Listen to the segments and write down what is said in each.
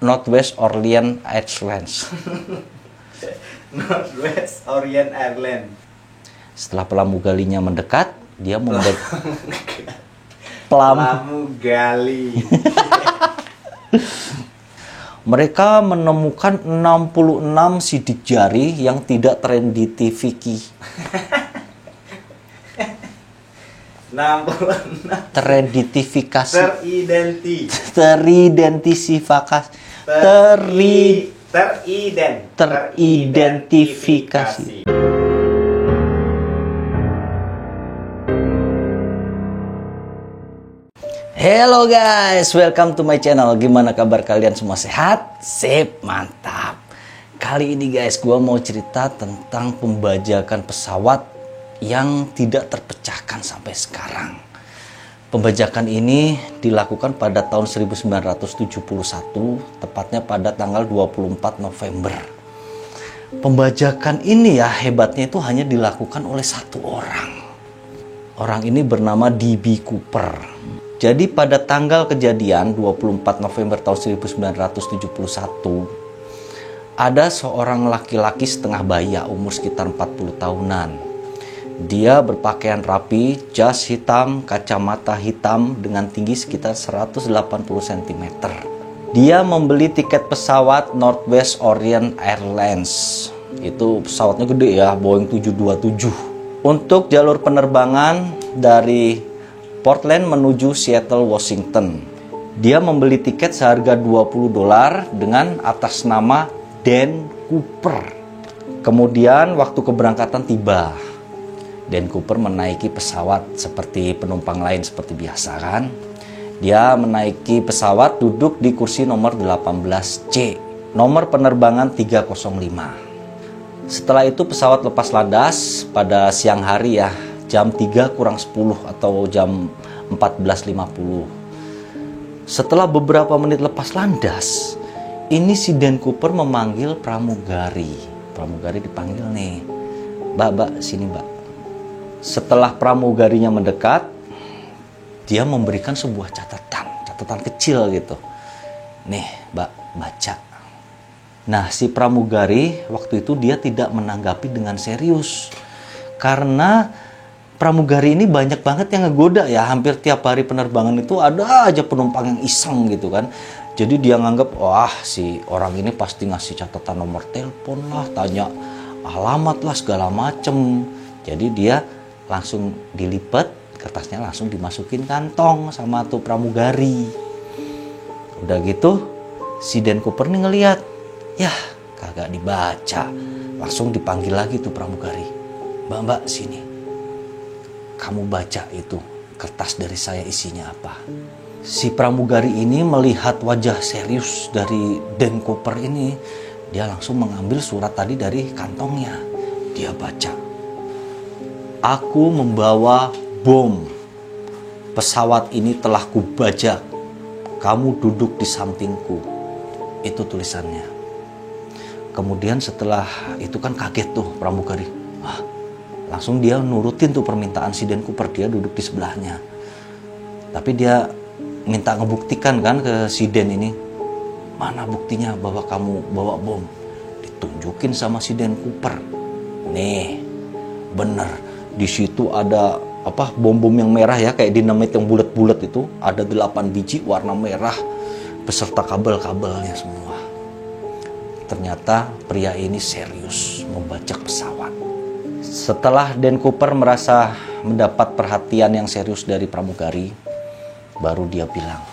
Northwest Orient Airlines. Northwest Orient Airlines. Setelah pramugarinya mendekat, dia Pramugari. Mereka menemukan 66 sidik jari yang tidak teridentifikasi. 66. Teridentifikasi. Teridentifikasi. Hello guys, welcome to my channel. Gimana kabar kalian semua? Sehat? Sip, mantap. Kali ini guys, gua mau cerita tentang pembajakan pesawat yang tidak terpecahkan sampai sekarang. Pembajakan ini dilakukan pada tahun 1971, tepatnya pada tanggal 24 November. Pembajakan ini ya hebatnya itu hanya dilakukan oleh satu orang. Orang ini bernama D.B. Cooper. Jadi pada tanggal kejadian 24 November tahun 1971, ada seorang laki-laki setengah baya umur sekitar 40 tahunan. Dia berpakaian rapi, jas hitam, kacamata hitam dengan tinggi sekitar 180 cm. Dia membeli tiket pesawat Northwest Orient Airlines. Itu pesawatnya gede ya, Boeing 727. Untuk jalur penerbangan dari Portland menuju Seattle, Washington. Dia membeli tiket seharga $20 dengan atas nama Dan Cooper. Kemudian waktu keberangkatan tiba. Dan Cooper menaiki pesawat seperti penumpang lain seperti biasa kan. Dia menaiki pesawat duduk di kursi nomor 18C. Nomor penerbangan 305. Setelah itu pesawat lepas landas pada siang hari ya. Jam 3 kurang 10 atau jam 14.50. Setelah beberapa menit lepas landas, ini si Dan Cooper memanggil pramugari. Pramugari dipanggil nih, Mbak, sini Mbak. Setelah pramugarinya mendekat, dia memberikan sebuah catatan kecil gitu. Nih Mbak, baca. Nah si pramugari waktu itu dia tidak menanggapi dengan serius. Karena pramugari ini banyak banget yang ngegoda ya. Hampir tiap hari penerbangan itu ada aja penumpang yang iseng gitu kan. Jadi dia nganggap, wah si orang ini pasti ngasih catatan nomor telepon lah, tanya alamat lah segala macem. Jadi dia langsung dilipat, kertasnya langsung dimasukin kantong sama tuh pramugari. Udah gitu si Dan Cooper nih ngeliat, yah kagak dibaca. Langsung dipanggil lagi tuh pramugari. Mbak sini, kamu baca itu kertas dari saya isinya apa. Si pramugari ini melihat wajah serius dari Dan Cooper ini. Dia langsung mengambil surat tadi dari kantongnya. Dia baca, aku membawa bom. Pesawat ini telah kubajak. Kamu duduk di sampingku. Itu tulisannya. Kemudian setelah itu kan kaget tuh pramugari. Langsung dia nurutin tuh permintaan si Dan Cooper. Dia duduk di sebelahnya. Tapi dia minta ngebuktikan kan ke si Dan ini. Mana buktinya bahwa kamu bawa bom? Ditunjukin sama si Dan Cooper. Nih, bener. Di situ ada bom-bom yang merah ya. Kayak dinamit yang bulat-bulat itu. Ada 8 biji warna merah. Beserta kabel-kabelnya semua. Ternyata pria ini serius membajak pesawat. Setelah Dan Cooper merasa mendapat perhatian yang serius dari pramugari, baru dia bilang,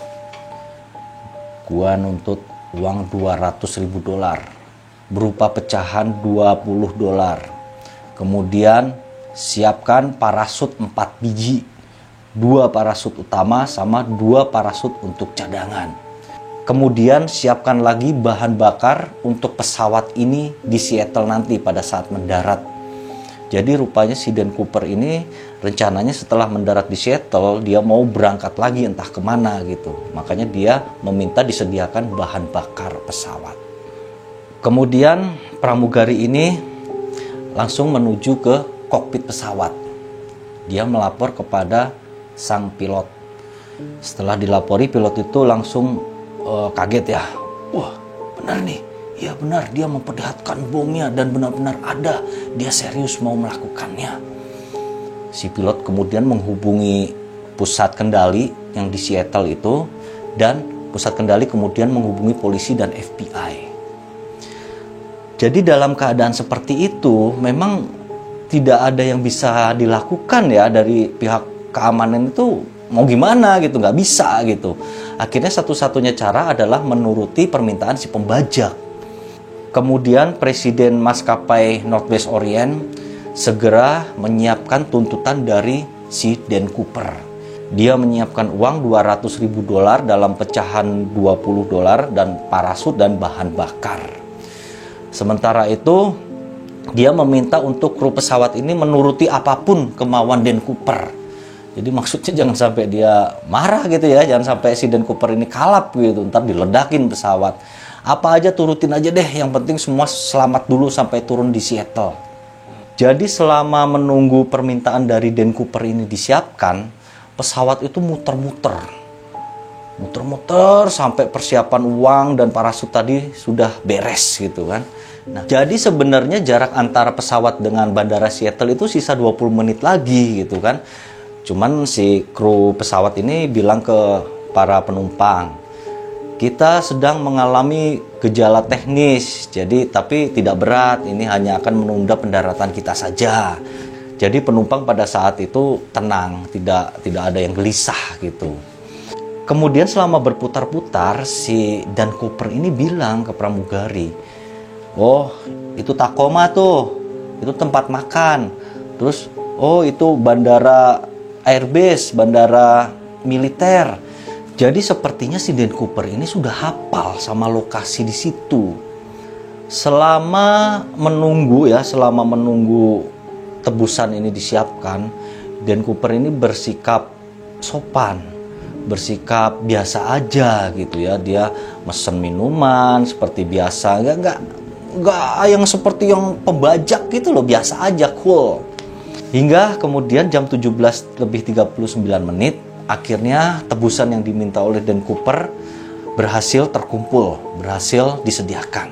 gua nuntut uang $200.000 berupa pecahan $20. Kemudian siapkan parasut 4 biji, 2 parasut utama sama 2 parasut untuk cadangan. Kemudian siapkan lagi bahan bakar untuk pesawat ini di Seattle nanti pada saat mendarat. Jadi rupanya si Dan Cooper ini rencananya setelah mendarat di Seattle, dia mau berangkat lagi entah kemana gitu. Makanya dia meminta disediakan bahan bakar pesawat. Kemudian pramugari ini langsung menuju ke kokpit pesawat. Dia melapor kepada sang pilot. Setelah dilapori, pilot itu langsung kaget ya. Wah, benar nih. Ya benar, dia memperlihatkan bomnya dan benar-benar ada. Dia serius mau melakukannya. Si pilot kemudian menghubungi pusat kendali yang di Seattle itu, dan pusat kendali kemudian menghubungi polisi dan FBI. Jadi dalam keadaan seperti itu, memang tidak ada yang bisa dilakukan ya dari pihak keamanan itu. Mau gimana gitu, nggak bisa gitu. Akhirnya satu-satunya cara adalah menuruti permintaan si pembajak. Kemudian Presiden maskapai Northwest Orient segera menyiapkan tuntutan dari si Dan Cooper. Dia menyiapkan uang $200.000 dalam pecahan $20 dan parasut dan bahan bakar. Sementara itu, dia meminta untuk kru pesawat ini menuruti apapun kemauan Dan Cooper. Jadi maksudnya jangan sampai dia marah gitu ya, jangan sampai si Dan Cooper ini kalap gitu, ntar diledakin pesawat. Apa aja turutin aja deh, yang penting semua selamat dulu sampai turun di Seattle. Jadi selama menunggu permintaan dari Dan Cooper ini disiapkan, pesawat itu muter-muter sampai persiapan uang dan parasut tadi sudah beres gitu kan. Nah, jadi sebenarnya jarak antara pesawat dengan bandara Seattle itu sisa 20 menit lagi gitu kan. Cuman si kru pesawat ini bilang ke para penumpang, kita sedang mengalami gejala teknis, jadi tapi tidak berat, ini hanya akan menunda pendaratan kita saja. Jadi penumpang pada saat itu tenang, tidak ada yang gelisah gitu. Kemudian selama berputar-putar, si Dan Cooper ini bilang ke pramugari, oh itu Tacoma tuh, itu tempat makan. Terus, oh itu bandara airbase, bandara militer. Jadi sepertinya si Dan Cooper ini sudah hafal sama lokasi di situ. Selama menunggu tebusan ini disiapkan, Dan Cooper ini bersikap sopan, bersikap biasa aja gitu ya. Dia mesen minuman seperti biasa, nggak yang seperti yang pembajak gitu loh, biasa aja, cool. Hingga kemudian jam 17:39, akhirnya tebusan yang diminta oleh Dan Cooper berhasil terkumpul, berhasil disediakan.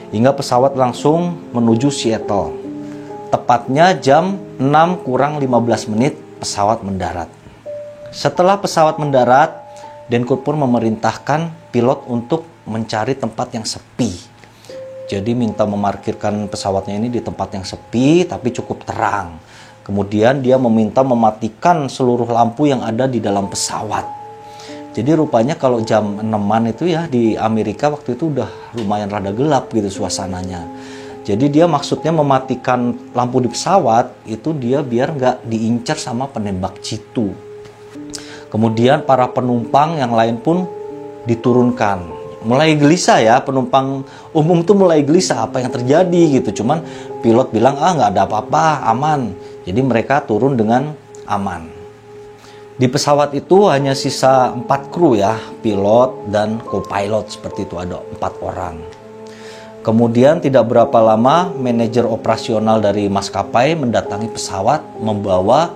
Hingga pesawat langsung menuju Seattle. Tepatnya jam 6:15 pesawat mendarat. Setelah pesawat mendarat, Dan Cooper memerintahkan pilot untuk mencari tempat yang sepi. Jadi minta memarkirkan pesawatnya ini di tempat yang sepi tapi cukup terang. Kemudian dia meminta mematikan seluruh lampu yang ada di dalam pesawat. Jadi rupanya kalau jam 6-an itu ya di Amerika waktu itu udah lumayan rada gelap gitu suasananya. Jadi dia maksudnya mematikan lampu di pesawat itu dia biar nggak diincar sama penembak jitu. Kemudian para penumpang yang lain pun diturunkan. Mulai gelisah ya, penumpang umum tuh mulai gelisah apa yang terjadi gitu. Cuman pilot bilang nggak ada apa-apa, aman. Jadi mereka turun dengan aman. Di pesawat itu hanya sisa 4 kru ya, pilot dan co-pilot seperti itu, ada 4 orang. Kemudian tidak berapa lama manajer operasional dari maskapai mendatangi pesawat membawa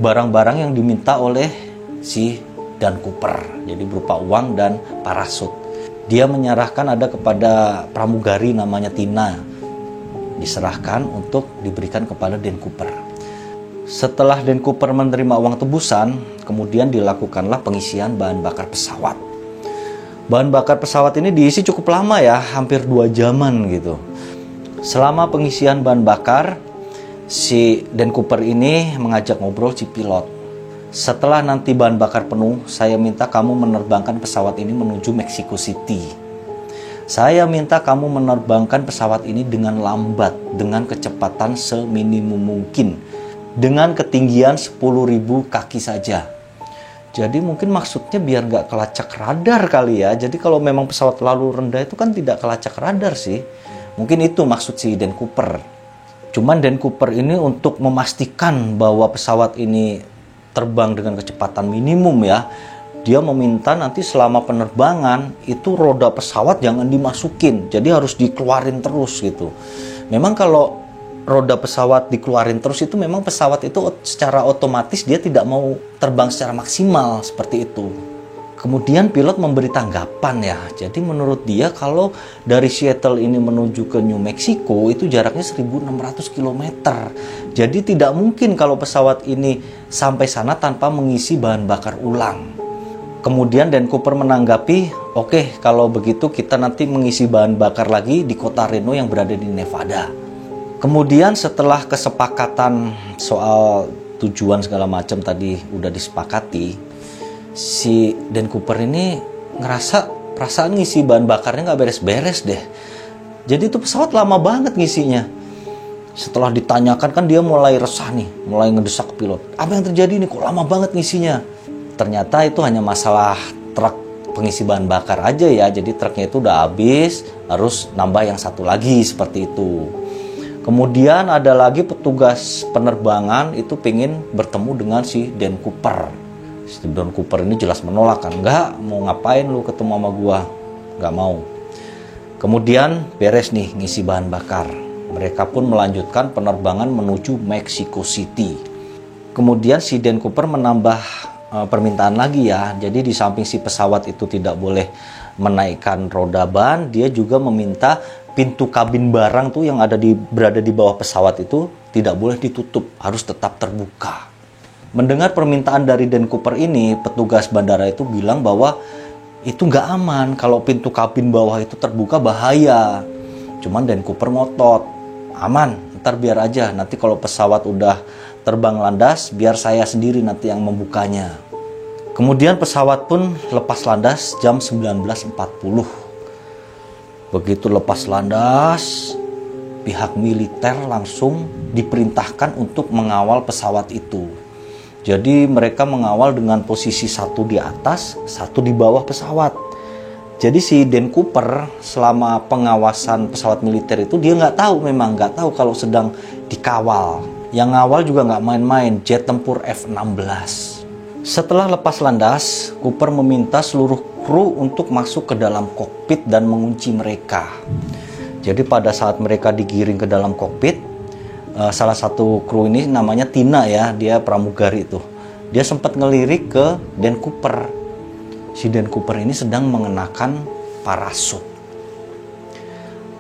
barang-barang yang diminta oleh si Dan Cooper. Jadi berupa uang dan parasut. Dia menyerahkan ada kepada pramugari namanya Tina. Diserahkan untuk diberikan kepada Dan Cooper. Setelah Dan Cooper menerima uang tebusan, kemudian dilakukanlah pengisian bahan bakar pesawat. Bahan bakar pesawat ini diisi cukup lama ya, hampir 2 jaman gitu. Selama pengisian bahan bakar, si Dan Cooper ini mengajak ngobrol si pilot. Setelah nanti bahan bakar penuh, saya minta kamu menerbangkan pesawat ini menuju Mexico City. Saya minta kamu menerbangkan pesawat ini dengan lambat, dengan kecepatan seminimum mungkin, dengan ketinggian 10.000 kaki saja. Jadi mungkin maksudnya biar nggak kelacak radar kali ya. Jadi kalau memang pesawat terlalu rendah itu kan tidak kelacak radar sih. Mungkin itu maksud si Dan Cooper. Cuman Dan Cooper ini untuk memastikan bahwa pesawat ini terbang dengan kecepatan minimum ya, dia meminta nanti selama penerbangan itu roda pesawat jangan dimasukin, jadi harus dikeluarin terus gitu. Memang kalau roda pesawat dikeluarin terus itu memang pesawat itu secara otomatis dia tidak mau terbang secara maksimal seperti itu. Kemudian pilot memberi tanggapan ya. Jadi menurut dia kalau dari Seattle ini menuju ke New Mexico itu jaraknya 1.600 km. Jadi tidak mungkin kalau pesawat ini sampai sana tanpa mengisi bahan bakar ulang. Kemudian Dan Cooper menanggapi, oke, kalau begitu kita nanti mengisi bahan bakar lagi di kota Reno yang berada di Nevada. Kemudian setelah kesepakatan soal tujuan segala macam tadi udah disepakati, si Dan Cooper ini ngerasa perasaan ngisi bahan bakarnya nggak beres-beres deh. Jadi itu pesawat lama banget ngisinya. Setelah ditanyakan kan dia mulai resah nih, mulai ngedesak pilot. Apa yang terjadi nih, kok lama banget ngisinya? Ternyata itu hanya masalah truk pengisi bahan bakar aja ya. Jadi truknya itu udah habis, harus nambah yang satu lagi seperti itu. Kemudian ada lagi petugas penerbangan itu pengen bertemu dengan si Dan Cooper. Si Dan Cooper ini jelas menolak kan, enggak, mau ngapain lu ketemu sama gua, enggak mau. Kemudian beres nih ngisi bahan bakar. Mereka pun melanjutkan penerbangan menuju Mexico City. Kemudian si Dan Cooper menambah permintaan lagi ya. Jadi di samping si pesawat itu tidak boleh menaikkan roda ban, dia juga meminta pintu kabin barang tuh yang berada di bawah pesawat itu tidak boleh ditutup, harus tetap terbuka. Mendengar permintaan dari Dan Cooper ini, petugas bandara itu bilang bahwa itu nggak aman. Kalau pintu kabin bawah itu terbuka bahaya. Cuman Dan Cooper ngotot, aman, ntar biar aja. Nanti kalau pesawat udah terbang landas, biar saya sendiri nanti yang membukanya. Kemudian pesawat pun lepas landas jam 19.40. Begitu lepas landas, pihak militer langsung diperintahkan untuk mengawal pesawat itu. Jadi mereka mengawal dengan posisi satu di atas, satu di bawah pesawat. Jadi si Dan Cooper selama pengawasan pesawat militer itu dia nggak tahu kalau sedang dikawal. Yang ngawal juga nggak main-main, jet tempur F-16. Setelah lepas landas, Cooper meminta seluruh kru untuk masuk ke dalam kokpit dan mengunci mereka. Jadi pada saat mereka digiring ke dalam kokpit, salah satu kru ini namanya Tina ya, dia pramugari itu. Dia sempat ngelirik ke Dan Cooper. Si Dan Cooper ini sedang mengenakan parasut.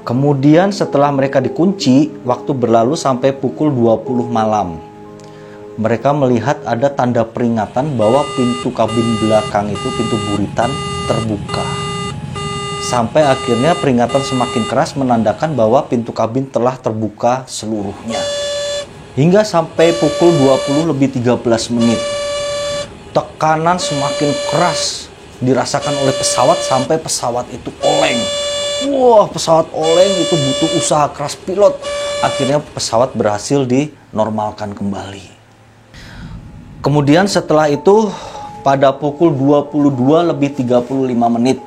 Kemudian setelah mereka dikunci, waktu berlalu sampai pukul 20 malam. Mereka melihat ada tanda peringatan bahwa pintu kabin belakang itu, pintu buritan, terbuka. Sampai akhirnya peringatan semakin keras menandakan bahwa pintu kabin telah terbuka seluruhnya. Hingga sampai pukul 20:13. Tekanan semakin keras dirasakan oleh pesawat sampai pesawat itu oleng. Wah, pesawat oleng itu butuh usaha keras pilot. Akhirnya pesawat berhasil dinormalkan kembali. Kemudian setelah itu pada pukul 22:35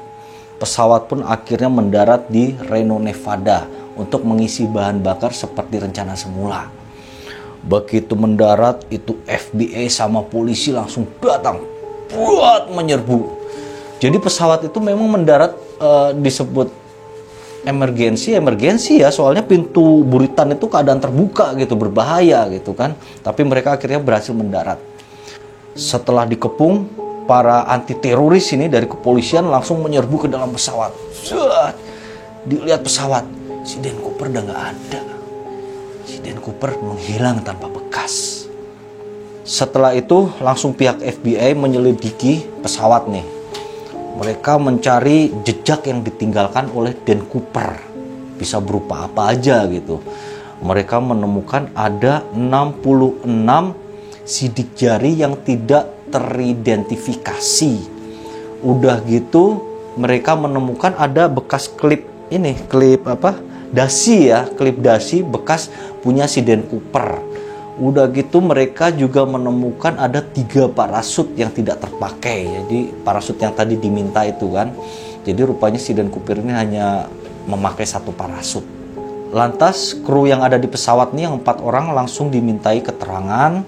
pesawat pun akhirnya mendarat di Reno, Nevada untuk mengisi bahan bakar seperti rencana semula. Begitu mendarat itu FBI sama polisi langsung datang buat menyerbu. Jadi pesawat itu memang mendarat disebut emergensi ya, soalnya pintu buritan itu keadaan terbuka gitu, berbahaya gitu kan. Tapi mereka akhirnya berhasil mendarat. Setelah dikepung, para anti teroris ini dari kepolisian langsung menyerbu ke dalam pesawat. Dilihat pesawat, si Dan Cooper udah nggak ada. Si Dan Cooper menghilang tanpa bekas. Setelah itu langsung pihak FBI menyelidiki pesawat nih. Mereka mencari jejak yang ditinggalkan oleh Dan Cooper. Bisa berupa apa aja gitu. Mereka menemukan ada 66 sidik jari yang tidak teridentifikasi. Udah gitu mereka menemukan ada bekas klip dasi bekas punya si Dan Cooper. Udah gitu mereka juga menemukan ada 3 parasut yang tidak terpakai. Jadi parasut yang tadi diminta itu kan. Jadi rupanya si Dan Cooper ini hanya memakai 1 parasut. Lantas kru yang ada di pesawat ini yang 4 orang langsung dimintai keterangan.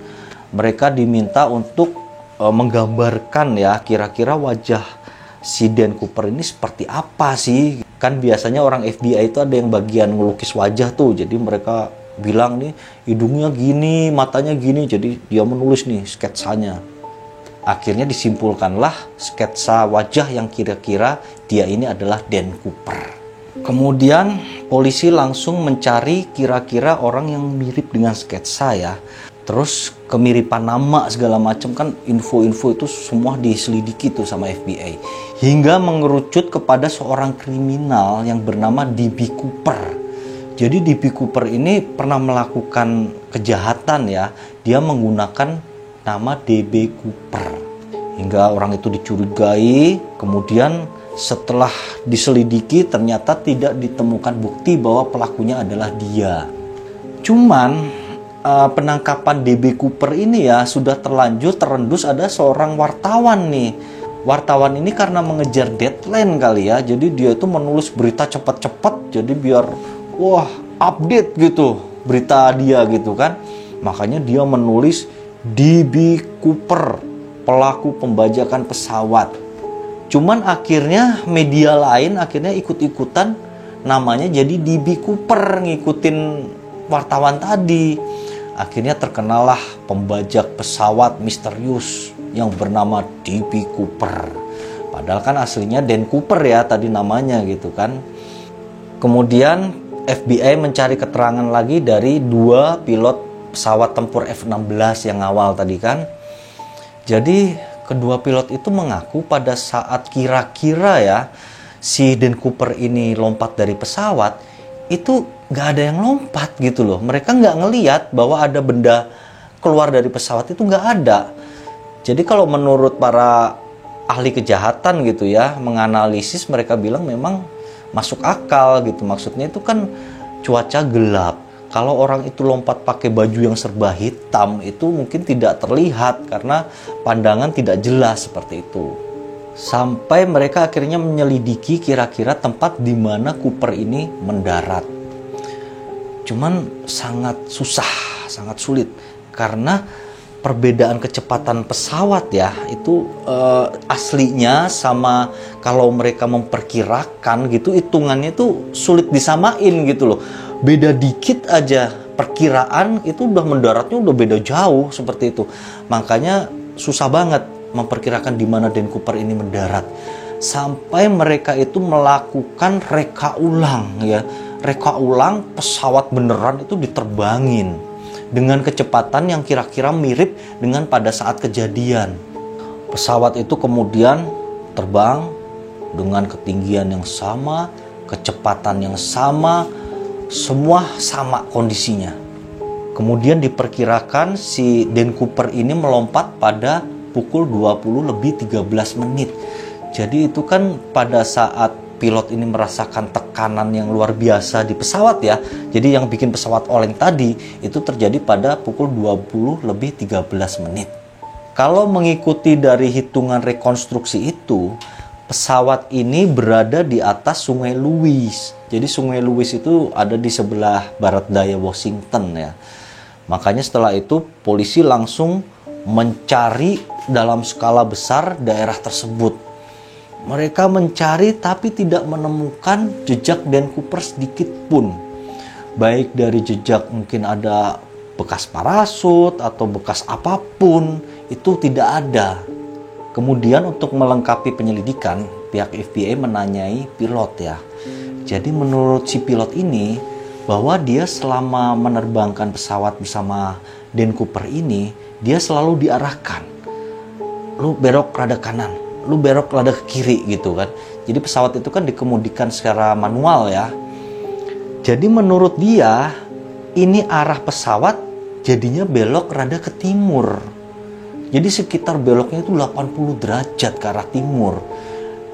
Mereka diminta untuk menggambarkan ya kira-kira wajah si Dan Cooper ini seperti apa sih. Kan biasanya orang FBI itu ada yang bagian ngelukis wajah tuh. Jadi mereka bilang nih hidungnya gini, matanya gini. Jadi dia menulis nih sketsanya. Akhirnya disimpulkanlah sketsa wajah yang kira-kira dia ini adalah Dan Cooper. Kemudian polisi langsung mencari kira-kira orang yang mirip dengan sketsa ya. Terus kemiripan nama segala macam, kan info-info itu semua diselidiki tuh sama FBI. Hingga mengerucut kepada seorang kriminal yang bernama D.B. Cooper. Jadi D.B. Cooper ini pernah melakukan kejahatan ya. Dia menggunakan nama D.B. Cooper. Hingga orang itu dicurigai, kemudian setelah diselidiki ternyata tidak ditemukan bukti bahwa pelakunya adalah dia. Cuman penangkapan D.B. Cooper ini ya sudah terlanjur terendus ada seorang wartawan nih. Wartawan ini karena mengejar deadline kali ya, jadi dia itu menulis berita cepat-cepat, jadi biar update gitu berita dia gitu kan. Makanya dia menulis D.B. Cooper, pelaku pembajakan pesawat. Cuman akhirnya media lain akhirnya ikut-ikutan namanya jadi D.B. Cooper, ngikutin wartawan tadi. Akhirnya terkenalah pembajak pesawat misterius yang bernama D.B. Cooper. Padahal kan aslinya Dan Cooper ya tadi namanya gitu kan. Kemudian FBI mencari keterangan lagi dari 2 pilot pesawat tempur F-16 yang awal tadi kan. Jadi kedua pilot itu mengaku pada saat kira-kira ya si Dan Cooper ini lompat dari pesawat, itu nggak ada yang lompat gitu loh. Mereka nggak ngelihat bahwa ada benda keluar dari pesawat, itu nggak ada. Jadi kalau menurut para ahli kejahatan gitu ya, menganalisis, mereka bilang memang masuk akal gitu. Maksudnya itu kan cuaca gelap. Kalau orang itu lompat pakai baju yang serba hitam, itu mungkin tidak terlihat karena pandangan tidak jelas seperti itu. Sampai mereka akhirnya menyelidiki kira-kira tempat di mana Cooper ini mendarat. Cuman sangat susah, sangat sulit karena perbedaan kecepatan pesawat ya itu aslinya sama kalau mereka memperkirakan gitu, hitungannya itu sulit disamain gitu loh. Beda dikit aja perkiraan itu udah mendaratnya udah beda jauh seperti itu. Makanya susah banget memperkirakan di mana Dan Cooper ini mendarat. Sampai mereka itu melakukan reka ulang ya. Reka ulang pesawat beneran itu diterbangin dengan kecepatan yang kira-kira mirip dengan pada saat kejadian. Pesawat itu kemudian terbang dengan ketinggian yang sama, kecepatan yang sama, semua sama kondisinya. Kemudian diperkirakan si Dan Cooper ini melompat pada pukul 20:13. Jadi itu kan pada saat pilot ini merasakan tekanan yang luar biasa di pesawat ya. Jadi yang bikin pesawat oleng tadi itu terjadi pada pukul 20:13. Kalau mengikuti dari hitungan rekonstruksi itu, pesawat ini berada di atas Sungai Louis. Jadi Sungai Louis itu ada di sebelah barat daya Washington ya. Makanya setelah itu polisi langsung mencari dalam skala besar daerah tersebut. Mereka mencari tapi tidak menemukan jejak Dan Cooper sedikit pun. Baik dari jejak mungkin ada bekas parasut atau bekas apapun, itu tidak ada. Kemudian untuk melengkapi penyelidikan, pihak FBI menanyai pilot ya. Jadi menurut si pilot ini, bahwa dia selama menerbangkan pesawat bersama Dan Cooper ini, dia selalu diarahkan. Lu belok rada kanan, lu belok rada ke kiri gitu kan. Jadi pesawat itu kan dikemudikan secara manual ya. Jadi menurut dia, ini arah pesawat jadinya belok rada ke timur. Jadi sekitar beloknya itu 80 derajat ke arah timur.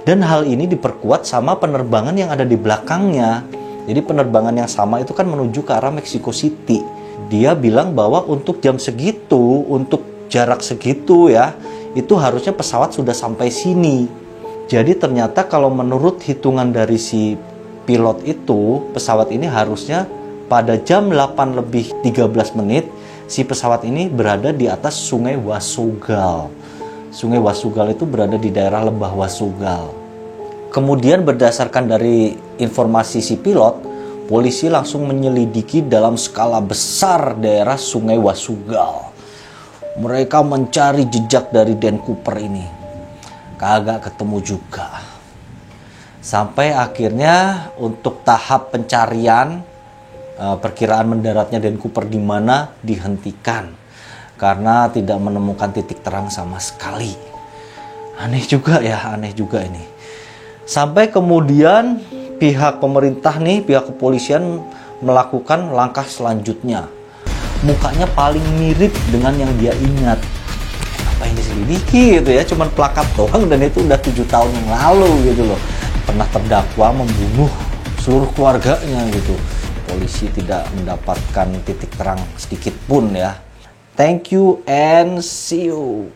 Dan hal ini diperkuat sama penerbangan yang ada di belakangnya. Jadi penerbangan yang sama itu kan menuju ke arah Mexico City. Dia bilang bahwa untuk jam segitu, untuk jarak segitu ya, itu harusnya pesawat sudah sampai sini. Jadi ternyata kalau menurut hitungan dari si pilot itu, pesawat ini harusnya pada jam 8:13 si pesawat ini berada di atas Sungai Wasugal. Sungai Wasugal itu berada di daerah Lembah Wasugal. Kemudian berdasarkan dari informasi si pilot, polisi langsung menyelidiki dalam skala besar daerah Sungai Wasugal. Mereka mencari jejak dari Dan Cooper ini. Kagak ketemu juga. Sampai akhirnya untuk tahap pencarian, perkiraan mendaratnya Dan Cooper di mana dihentikan. Karena tidak menemukan titik terang sama sekali. Aneh juga ya, aneh juga ini. Sampai kemudian pihak pemerintah nih, pihak kepolisian melakukan langkah selanjutnya. Mukanya paling mirip dengan yang dia ingat. Apa yang diselidiki gitu ya, cuman plakat doang dan itu udah 7 tahun yang lalu gitu loh. Pernah terdakwa membunuh seluruh keluarganya gitu. Polisi tidak mendapatkan titik terang sedikit pun ya. Thank you and see you.